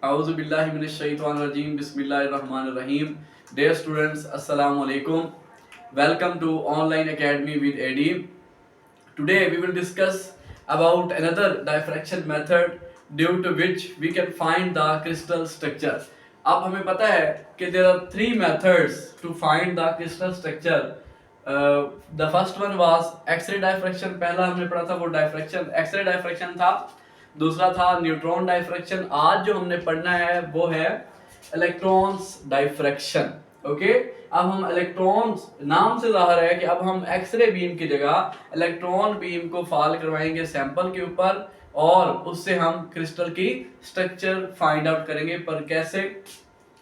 Auzubillahiminash-shaytanir-rajeem. Bismillahir-rahmanir-rahim. Dear students, Assalamu alaikum. Welcome to Online Academy with AD. Today we will discuss about another diffraction method due to which we can find the crystal structure. अब हमें पता है कि there are three methods to find the crystal structure. The first one was X-ray diffraction. पहला हमने पढ़ा था वो diffraction X-ray diffraction था. दूसरा था न्यूट्रॉन डाइफ्रैक्शन. आज जो हमने पढ़ना है वो है इलेक्ट्रॉन्स डाइफ्रैक्शन. ओके, अब हम इलेक्ट्रॉन्स, नाम से जाहिर है कि अब हम एक्सरे बीम की जगह इलेक्ट्रॉन बीम को फॉल करवाएंगे सैंपल के ऊपर और उससे हम क्रिस्टल की स्ट्रक्चर फाइंड आउट करेंगे. पर कैसे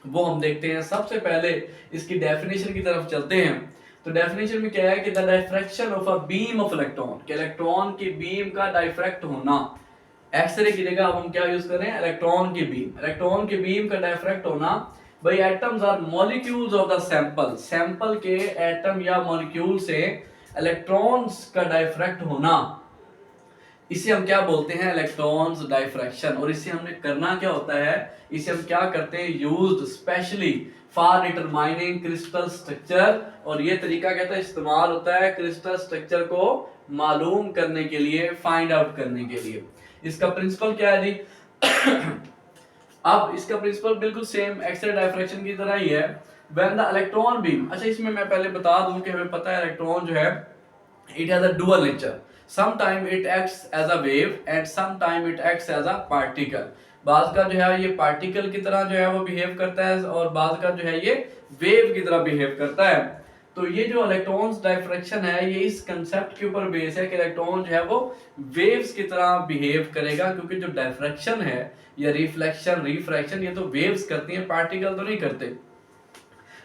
वो हम देखते हैं. सबसे पहले इसकी डेफिनेशन की तरफ चलते हैं. तो डेफिनेशन में क्या है कि the diffraction of a beam of electron, कि इलेक्ट्रॉन की बीम का डाइफ्रैक्ट होना. एक्सरे की जगह अब हम क्या यूज कर रहे हैं, इलेक्ट्रॉन की बीम. इलेक्ट्रॉन की बीम का डाइफ्रैक्ट होना. By atoms or molecules of the sample. Sample के एटम या मॉलिक्यूल से इलेक्ट्रॉन्स का डाइफ्रैक्ट होना, इसे हम क्या बोलते हैं, इलेक्ट्रॉन्स डाइफ्रैक्शन. और इसे हमने करना क्या होता है, इसे हम क्या करते हैं, used specially for determining crystal structure. और ये तरीका कहता है इस्तेमाल होता है क्रिस्टल स्ट्रक्चर को मालूम करने के लिए, फाइंड आउट करने के लिए. इसका प्रिंसिपल क्या है जी. अब इसका प्रिंसिपल बिल्कुल सेम एक्सरे डाइफ्रैक्शन की तरह ही है. व्हेन द इलेक्ट्रॉन बीम, अच्छा इसमें मैं पहले बता दूं कि हमें पता है इलेक्ट्रॉन जो है it has a dual nature. Some time it acts as a wave and some time it acts as a particle. बाज का जो है ये पार्टिकल की तरह जो है वो बिहेव करता है और बाज का जो है ये वेव की तरह बिहेव करता है. तो ये जो इलेक्ट्रॉन्स डाइफ्रैक्शन है ये इस कंसेप्ट के ऊपर बेस है कि इलेक्ट्रॉन जो है वो वेव्स की तरह बिहेव करेगा, क्योंकि जो डाइफ्रैक्शन है या रिफ्लेक्शन रिफ्रैक्शन ये तो वेव्स करती हैं, पार्टिकल तो नहीं करते.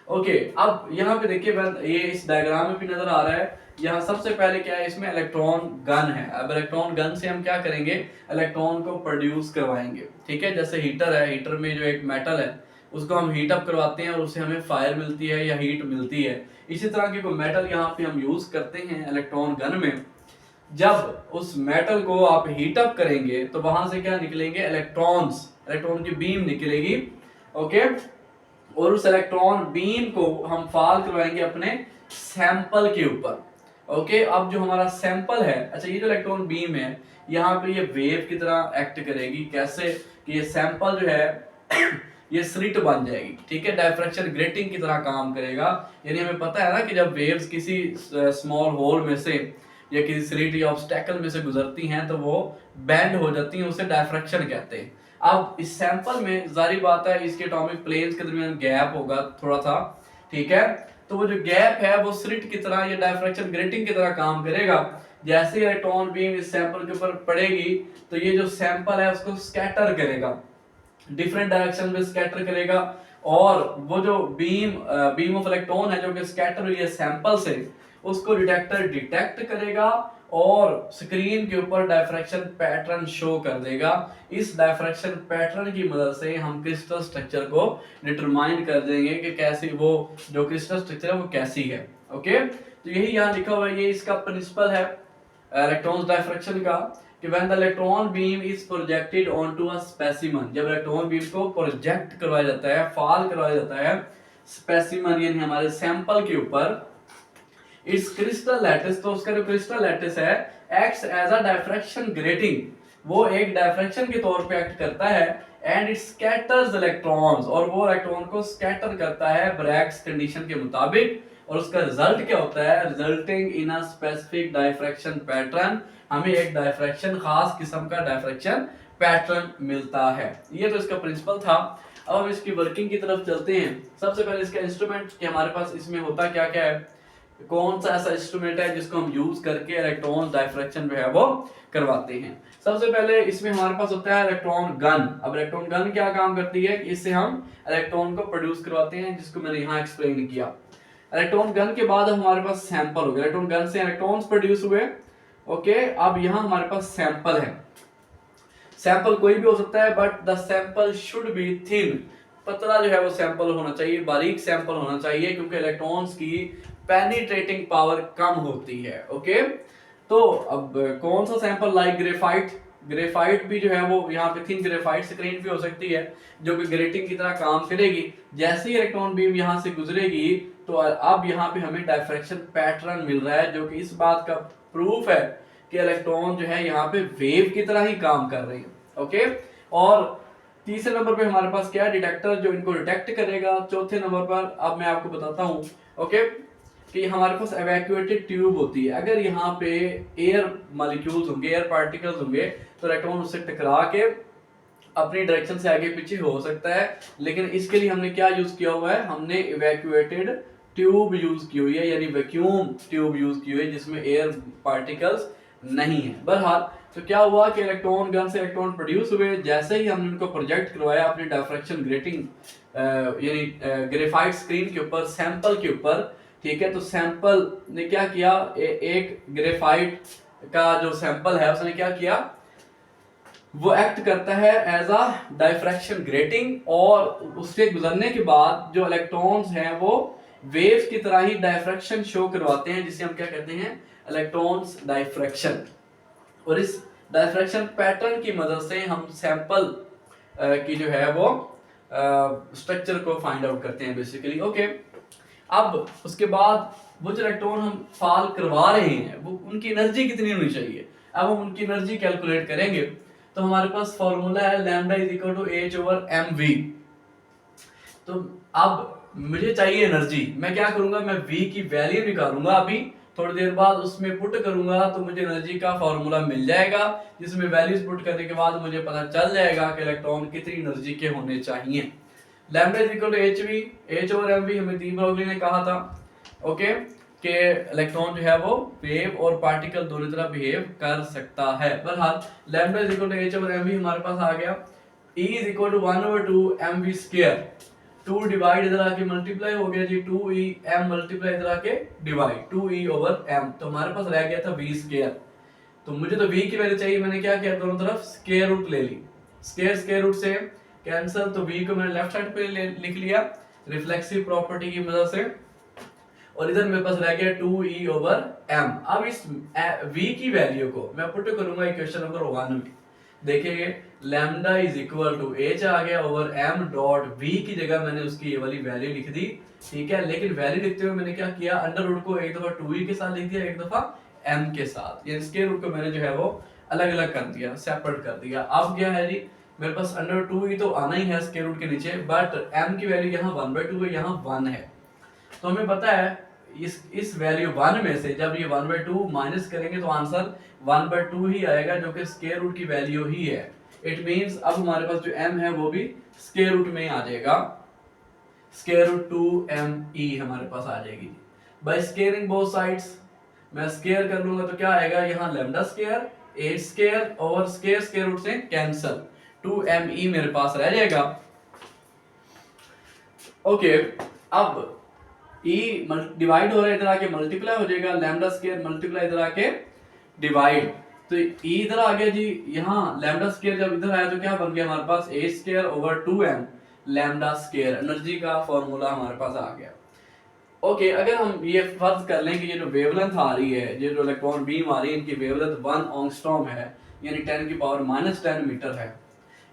ओके, अब यहाँ पे देखिए ये इस डायग्राम में भी नजर आ रहा है. यहाँ सबसे पहले क्या है, इसमें इलेक्ट्रॉन गन है. अब इलेक्ट्रॉन गन से हम क्या करेंगे, इलेक्ट्रॉन को प्रोड्यूस करवाएंगे. ठीक है, जैसे हीटर है, हीटर में जो एक मेटल है उसको हम हीट अप करवाते हैं और उससे हमें फायर मिलती है या हीट मिलती है. इसी तरह की कोई मेटल यहाँ पे हम यूज करते हैं इलेक्ट्रॉन गन में. जब उस मेटल को आप हीट अप करेंगे तो वहां से क्या निकलेंगे, इलेक्ट्रॉन्स, इलेक्ट्रॉन की बीम निकलेगी. ओके, और उस इलेक्ट्रॉन बीम को हम फॉल करवाएंगे अपने सैंपल के ऊपर. ओके, अब जो हमारा सैंपल है, अच्छा ये जो इलेक्ट्रॉन बीम है यहाँ पे ये वेव की तरह एक्ट करेगी. कैसे कि ये सैंपल जो है ये स्लिट बन जाएगी. ठीक है, डाइफ्रैक्शन ग्रेटिंग की तरह काम करेगा. यानी हमें पता है ना कि जब वेव्स किसी स्मॉल होल में से या किसी स्लिट या ऑब्स्टेकल में से गुजरती हैं तो वो बेंड हो जाती हैं, उसे डाइफ्रैक्शन कहते हैं. अब इस सैंपल में जारी बात है इसके एटॉमिक प्लेन्स के दरमियान गैप होगा थोड़ा सा. ठीक है, तो वो जो गैप है वो स्लिट की तरह या डाइफ्रैक्शन ग्रेटिंग की तरह काम करेगा. जैसे इलेक्ट्रॉन बीम इस सैंपल के ऊपर पड़ेगी तो ये जो सैंपल है उसको स्कैटर करेगा, डिफरेंट डायरेक्शन में स्कैटर करेगा. और वो जो बीम ऑफ इलेक्ट्रॉन है जो कि स्कैटर हुई है सैंपल से, उसको डिटेक्टर डिटेक्ट करेगा और स्क्रीन के ऊपर डायफ्रैक्शन पैटर्न शो कर देगा. इस डायफ्रैक्शन पैटर्न की मदद से हम क्रिस्टल स्ट्रक्चर को डिटरमाइन कर देंगे कि कैसी वो जो क्रिस्टल स्ट्रक्चर है वो कैसी है. ओके, तो यही यहाँ लिखा हुआ है, ये इसका प्रिंसिपल है इलेक्ट्रॉन डायफ्रैक्शन का कि when the electron beam is projected onto a specimen, जब इलेक्ट्रॉन बीम को प्रोजेक्ट करवाया जाता है, फॉल करवाया जाता है स्पेसिमन यानी हमारे सैंपल के ऊपर, इट्स क्रिस्टल लैटिस, तो उसका जो क्रिस्टल लैटिस है acts as a diffraction grating, वो एक डाइफ्रैक्शन के तौर पे एक्ट करता है. एंड इट स्कैटर्स इलेक्ट्रॉन्स, और वो इलेक्ट्रॉन को स्कैटर करता है ब्रैग्स कंडीशन के मुताबिक. और उसका रिजल्ट क्या होता है, resulting in a specific diffraction pattern, हमें एक डाइफ्रैक्शन, खास किस्म का डाइफ्रैक्शन पैटर्न मिलता है. ये तो इसका प्रिंसिपल था. अब हम इसकी वर्किंग की तरफ चलते हैं. सबसे पहले इसका इंस्ट्रूमेंट कि हमारे पास इसमें होता क्या क्या है, कौन सा ऐसा इंस्ट्रूमेंट है जिसको हम यूज करके इलेक्ट्रॉन डाइफ्रैक्शन जो है वो करवाते हैं. सबसे पहले इसमें हमारे पास होता है इलेक्ट्रॉन गन. अब इलेक्ट्रॉन गन क्या काम करती है, इससे हम इलेक्ट्रॉन को प्रोड्यूस करवाते हैं, जिसको मैंने यहाँ एक्सप्लेन किया. इलेक्ट्रॉन गन के बाद हमारे पास सैंपल हो गया, इलेक्ट्रॉन गन से इलेक्ट्रॉन्स प्रोड्यूस हुए. ओके, अब यहाँ हमारे पास सैंपल है. सैंपल कोई भी हो सकता है but the sample should be thin, पतला जो है वो सैंपल होना चाहिए, बारीक सैंपल होना चाहिए, क्योंकि इलेक्ट्रॉन्स की पेनिट्रेटिंग पावर कम होती है. ओके, तो अब कौन सा सैंपल, लाइक ग्रेफाइट, ग्रेफाइट भी जो है वो यहाँ पे थिन ग्रेफाइट स्क्रीन भी हो सकती है जो कि ग्रेटिंग की तरह काम करेगी। जैसे ही इलेक्ट्रॉन बीम यहाँ से गुजरेगी तो अब यहाँ पे हमें डायफ्रैक्शन पैटर्न मिल रहा है, जो कि इस बात का प्रूफ है कि इलेक्ट्रॉन जो है यहाँ पे वेव की तरह ही काम कर रही है। ओके, और तीसरे नंबर पे हमारे पास क्या है, डिटेक्टर जो इनको डिटेक्ट करेगा। चौथे नंबर पर अब मैं आपको बताता हूँ ओके कि हमारे पास एवैक्यूएटेड ट्यूब होती है। अगर यहाँ पे एयर मॉलिक्यूल्स होंगे, एयर पार्टिकल्स होंगे, तो इलेक्ट्रॉन उससे टकरा के अपनी डायरेक्शन से आगे पीछे हो सकता है। लेकिन इसके लिए हमने क्या यूज किया हुआ है, हमने इवैक्यूएटेड ट्यूब यूज की हुई है, यानी वैक्यूम ट्यूब यूज की हुई है जिसमें एयर पार्टिकल्स नहीं है। बहरहाल तो क्या हुआ कि इलेक्ट्रॉन गन से इलेक्ट्रॉन प्रोड्यूस हुए। जैसे ही हमने उनको प्रोजेक्ट करवाया अपनी डायफ्रैक्शन ग्रेटिंग यानी ग्रेफाइट स्क्रीन के ऊपर, सैंपल के ऊपर, ठीक है, तो सैंपल ने क्या किया, एक ग्रेफाइट का जो सैंपल है उसने क्या किया, वो एक्ट करता है एज अ डायफ्रैक्शन ग्रेटिंग, और उसके गुजरने के बाद जो इलेक्ट्रॉन्स हैं वो वेव्स की तरह ही डायफ्रैक्शन शो करवाते हैं, जिसे हम क्या कहते हैं, इलेक्ट्रॉन्स डायफ्रैक्शन। और इस डायफ्रैक्शन पैटर्न की मदद से हम सैंपल की जो है वो स्ट्रक्चर को फाइंड आउट करते हैं बेसिकली। ओके, अब उसके बाद वो जो इलेक्ट्रॉन हम फॉल करवा रहे हैं वो उनकी एनर्जी कितनी होनी चाहिए। अब हम उनकी एनर्जी कैलकुलेट करेंगे तो हमारे पास फॉर्मूला है lambda is equal to h over m v. तो अब मुझे चाहिए एनर्जी, मैं क्या करूंगा, मैं v की वैल्यू निकालूंगा, अभी थोड़ी देर बाद उसमें पुट करूंगा तो मुझे एनर्जी का फॉर्मूला मिल जाएगा, जिसमें वैल्यूज पुट करने के बाद मुझे पता चल जाएगा कि इलेक्ट्रॉन कितनी एनर्जी के होने चाहिए। Lambda is equal to h v, h over m v हमें डी ब्रोगली ने कहा था ओके कि इलेक्ट्रॉन जो है वो वेव और पार्टिकल दोनों तरह बिहेव कर सकता है। बहरहाल lambda is equal to h over m v हमारे पास आ गया। E is equal to 1/2 mv square, 2 divide इधर आके मल्टीप्लाई हो गया जी, 2e m मल्टीप्लाई इधर आके डिवाइड 2e ओवर m, तो हमारे पास रह गया था v स्क्वायर। तो मुझे तो v की वैल्यू चाहिए, मैंने क्या किया, दोनों तरफ स्क्वायर रूट ले ली, स्क्वायर रूट से कैंसिल, तो v को मैंने लेफ्ट साइड पे लिख लिया रिफ्लेक्सिव प्रॉपर्टी की मदद से, और इधर मेरे पास रह गया 2e ओवर m। अब इस v की वैल्यू को मैं पुट करूंगा इक्वेशन नंबर 1 में, देखिए lambda is equal to H आ गया ओवर m डॉट v की जगह मैंने उसकी ये वाली वैल्यू लिख दी, ठीक है। लेकिन वैल्यू लिखते हुए मैंने क्या किया, अंडर रूट को एक दफा 2e के साथ लिख दिया, एक दफा m के साथ, यानी स्क्वायर रूट को मैंने जो है वो अलग अलग कर दिया, सेपरेट कर दिया। अब क्या है जी, मेरे पास अंडर 2e तो आना ही है स्क्वायर रूट के नीचे, बट m की वैल्यू यहाँ 1/2 है, यहाँ 1 है, तो हमें पता है इस वैल्यू 1 में से जब ये 1/2 माइनस करेंगे तो आंसर 1/2 ही आएगा, जो कि स्क्वायर रूट की वैल्यू ही है। इट मींस अब हमारे पास जो m है वो भी स्क्वायर रूट में ही आ जाएगा, स्क्वायर रूट 2me हमारे पास आ जाएगी। बाय स्क्वायरिंग बोथ साइड्स, मैं स्क्वायर कर लूंगा तो क्या आएगा, यहाँ लैम्डा स्क्वायर, एच स्क्वायर और स्क्वायर रूट से कैंसिल, 2me मेरे पास रह जाएगा। ओके, अब e डिवाइड हो रहा है, इधर आके मल्टीप्लाई हो जाएगा, लैम्डा स्क्वायर मल्टीप्लाई इधर आके डिवाइड, तो e इधर आ गया जी, यहाँ लैम्डा स्क्वायर जब इधर आया तो क्या बन गया हमारे पास, a square over 2m lambda square, energy का फॉर्मूला हमारे पास आ गया। ओके, अगर हम ये फर्ज कर लें कि ये जो वेवलेंथ आ रही है, ये जो इलेक्ट्रॉन बीम आ रही है, इनकी वेवलेंथ 1 एंगस्ट्रॉम है, यानी 10 की पावर -10 मीटर है।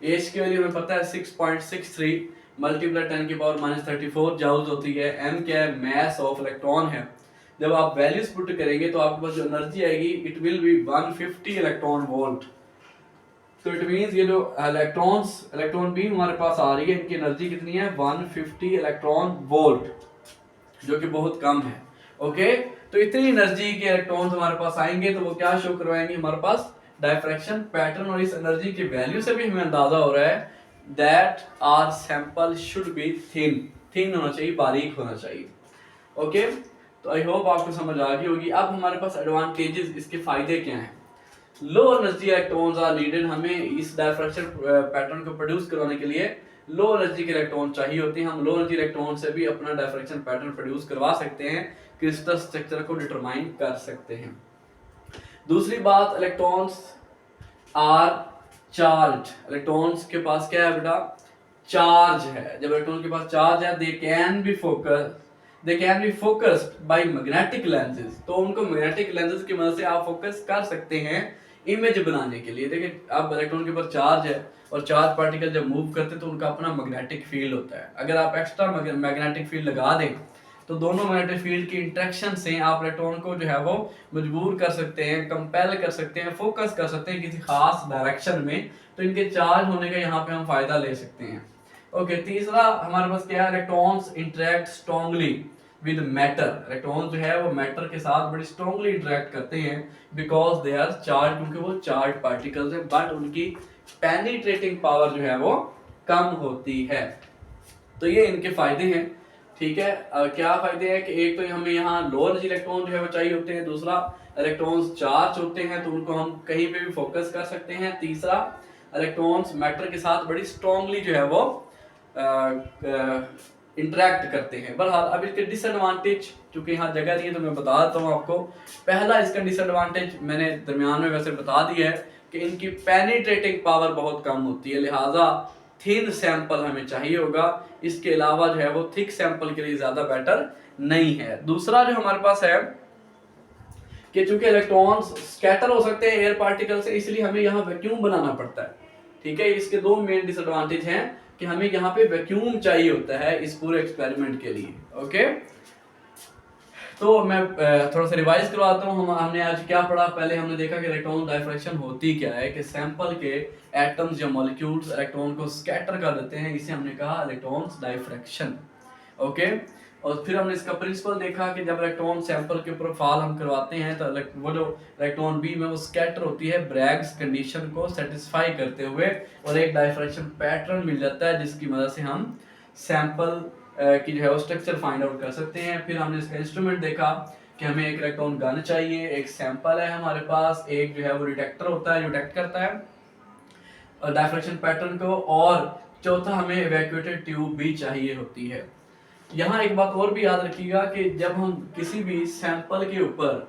एच की वैल्यू हमें पता है 6.63 मल्टीप्लाई 10 की पावर -34 जाउल्स होती है। m क्या है, मैस ऑफ इलेक्ट्रॉन है। जब आप वैल्यूज पुट करेंगे तो आपके पास जो एनर्जी आएगी it will be 150 electron volt. तो इट मींस ये जो इलेक्ट्रॉन बीम हमारे पास आ रही है, इनकी एनर्जी कितनी है, 150 इलेक्ट्रॉन वोल्ट, जो कि बहुत कम है। ओके, तो इतनी एनर्जी के इलेक्ट्रॉन्स हमारे पास आएंगे तो वो क्या शो करवाएंगे, हमारे पास डायफ्रैक्शन पैटर्न, और इस एनर्जी की वैल्यू से भी हमें अंदाजा हो रहा है that our sample should be thin होना चाहिए, बारीक होना चाहिए। ओके, तो आई होप आपको समझ आ गई होगी। अब हमारे पास एडवांटेजेस, इसके फायदे क्या हैं। Low energy electrons are needed, हमें इस डायफ्रैक्शन पैटर्न को प्रोड्यूस करवाने के लिए लो एनर्जी के इलेक्ट्रॉन चाहिए होते हैं। हम लो एनर्जी इलेक्ट्रॉन से भी अपना डायफ्रैक्शन पैटर्न प्रोड्यूस करवा सकते हैं, क्रिस्टल स्ट्रक्चर को डिटरमाइन कर सकते हैं। दूसरी बात, इलेक्ट्रॉन्स आर चार्ज, इलेक्ट्रॉन्स के पास क्या है बेटा, चार्ज है। जब इलेक्ट्रॉन के पास चार्ज है, they can be focused by magnetic lenses, तो उनको मैग्नेटिक लेंसेज की मदद से आप फोकस कर सकते हैं इमेज बनाने के लिए। देखिए अब इलेक्ट्रॉन के ऊपर चार्ज है और चार्ज पार्टिकल जब मूव करते हैं तो उनका अपना मैग्नेटिक फील्ड होता है। अगर आप एक्स्ट्रा मैग्नेटिक फील्ड लगा दें तो दोनों मैग्नेटिक फील्ड की इंटरेक्शन से आप इलेक्ट्रॉन को जो है वो मजबूर कर सकते हैं, कंपेल कर सकते हैं, फोकस कर सकते हैं किसी खास डायरेक्शन में। तो इनके चार्ज होने का यहाँ पे हम फायदा ले सकते हैं। ओके, तीसरा हमारे पास क्या है, electrons interact strongly with matter. Electron जो है वो मैटर के साथ बड़ी स्ट्रांगली इंटरेक्ट करते हैं बिकॉज दे आर चार्ज, क्योंकि वो चार्ज पार्टिकल्स हैं, बट उनकी पेनिट्रेटिंग पावर जो है वो कम होती है। तो ये इनके फायदे हैं। ठीक है, क्या फायदे हैं कि एक तो हमें यहाँ लो एनर्जी इलेक्ट्रॉन जो है वो चाहिए होते हैं, दूसरा इलेक्ट्रॉन्स चार्ज होते हैं तो उनको हम कहीं पे भी फोकस कर सकते हैं, तीसरा इलेक्ट्रॉन्स मैटर के साथ बड़ी स्ट्रांगली जो है वो इंटरेक्ट करते हैं। बहरहाल अब इसके डिसएडवांटेज, चूंकि यहाँ जगह नहीं है तो मैं बता देता हूँ आपको। पहला इसका डिसएडवांटेज मैंने दरमियान में वैसे बता दिया है कि इनकी पेनिट्रेटिंग पावर बहुत कम होती है, लिहाजा थिन सैंपल हमें चाहिए होगा। इसके अलावा जो है वो थिक सैंपल के लिए ज्यादा बेटर नहीं है। दूसरा जो हमारे पास है कि चूंकि इलेक्ट्रॉन्स स्कैटर हो सकते हैं एयर पार्टिकल से, इसलिए हमें यहाँ वैक्यूम बनाना पड़ता है। ठीक है, इसके दो मेन डिसएडवांटेज हैं कि हमें यहाँ पे वैक्यूम चाहिए होता है इस पूरे एक्सपेरिमेंट के लिए। ओके, तो मैं थोड़ा सा रिवाइज करवाता हूँ। हमने आज क्या पढ़ा। पहले हमने देखा कि इलेक्ट्रॉन डायफ्रैक्शन होती क्या है, कि सैंपल के एटम्स या मॉलिक्यूल्स इलेक्ट्रॉन को स्कैटर कर देते हैं, इसे हमने कहा इलेक्ट्रॉन्स डायफ्रैक्शन। ओके, और फिर हमने इसका प्रिंसिपल देखा कि जब इलेक्ट्रॉन सैंपल के ऊपर फॉल हम करवाते हैं तो वो जो इलेक्ट्रॉन बीम है वो स्कैटर होती है ब्रैग्स कंडीशन को सेटिस्फाई करते हुए, और एक डायफ्रैक्शन पैटर्न मिल जाता है जिसकी मदद से हम सैंपल की जो है वो स्ट्रक्चर फाइंड आउट कर सकते हैं। फिर हमने इसका इंस्ट्रूमेंट देखा कि हमें एक इलेक्ट्रॉन गन चाहिए, एक सैंपल है हमारे पास, एक जो है वो डिटेक्टर होता है जो डिटेक्ट करता है डायफ्रैक्शन पैटर्न को, और चौथा हमें इवैक्यूएटेड ट्यूब भी चाहिए होती है। यहाँ एक बात और भी याद रखिएगा कि जब हम किसी भी सैंपल के ऊपर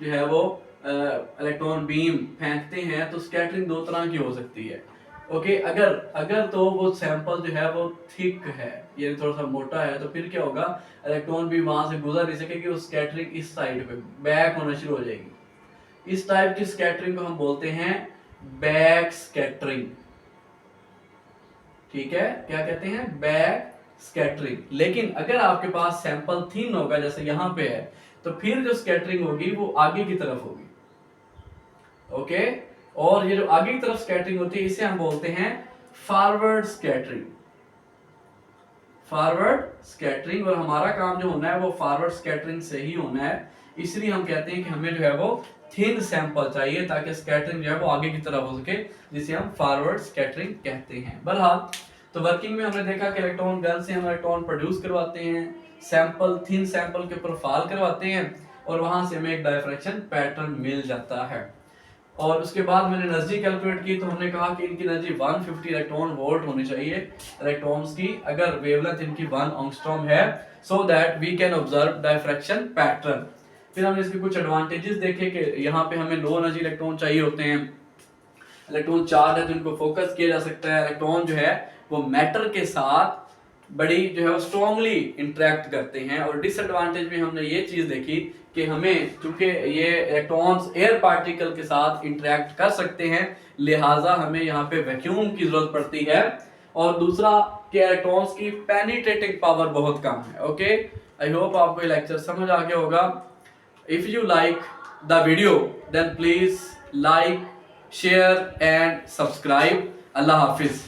जो है वो इलेक्ट्रॉन बीम फेंकते हैं तो स्कैटरिंग दो तरह की हो सकती है। ओके, अगर तो वो सैंपल जो है वो थिक है, ये थोड़ा सा मोटा है, तो फिर क्या होगा, इलेक्ट्रॉन बीम वहां से गुजर नहीं सकेगी, वो स्कैटरिंग इस साइड पे बैक होना शुरू हो जाएगी। इस टाइप की स्कैटरिंग को हम बोलते हैं बैक स्कैटरिंग। ठीक है, क्या कहते हैं, बैक स्कैटरिंग। लेकिन अगर आपके पास सैंपल थिन होगा जैसे यहाँ पे है, तो फिर जो स्कैटरिंग होगी वो आगे की तरफ होगी। ओके, और ये जो आगे की तरफ स्कैटरिंग होती है इसे हम बोलते हैं फॉरवर्ड स्कैटरिंग। फॉरवर्ड स्कैटरिंग, और हमारा काम जो होना है वो फॉरवर्ड स्कैटरिंग से ही होना है। इसलिए हम कहते हैं कि हमें जो है वो थिन सैंपल चाहिए ताकि स्कैटरिंग जो है वो आगे की तरफ हो सके, जिसे हम फॉरवर्ड स्कैटरिंग कहते हैं। बहरहाल तो वर्किंग में हमने देखा कि इलेक्ट्रॉन गन से हम इलेक्ट्रॉन प्रोड्यूस करवाते हैं, सैंपल थिन सैंपल के ऊपर फॉल करवाते हैं, और वहां से हमें एक डायफ्रैक्शन पैटर्न मिल जाता है। और उसके बाद मैंने एनर्जी कैलकुलेट की तो हमने कहा कि इनकी एनर्जी 150 इलेक्ट्रॉन वोल्ट होनी चाहिए इलेक्ट्रॉन्स की, अगर वेवलेंथ इनकी 1 एंगस्ट्रॉम है, so that we can observe diffraction pattern. फिर हमने इसके कुछ एडवांटेजेस देखे कि यहाँ पे हमें लो एनर्जी इलेक्ट्रॉन चाहिए होते हैं, इलेक्ट्रॉन चार्ज है तो इनको फोकस किया जा सकता है, इलेक्ट्रॉन जो है वो मैटर के साथ बड़ी जो है वो स्ट्रांगली इंटरेक्ट करते हैं। और डिसएडवांटेज में हमने ये चीज देखी कि हमें चूंकि ये इलेक्ट्रॉन्स एयर पार्टिकल के साथ इंटरेक्ट कर सकते हैं, लिहाजा हमें यहाँ पे वैक्यूम की जरूरत पड़ती है। और दूसरा कि इलेक्ट्रॉन्स की पेनिट्रेटिंग पावर बहुत कम है। ओके, आई होप आपको ये लेक्चर समझ आ गया होगा। If you like the video then please like, share and subscribe. अल्लाह हाफिज।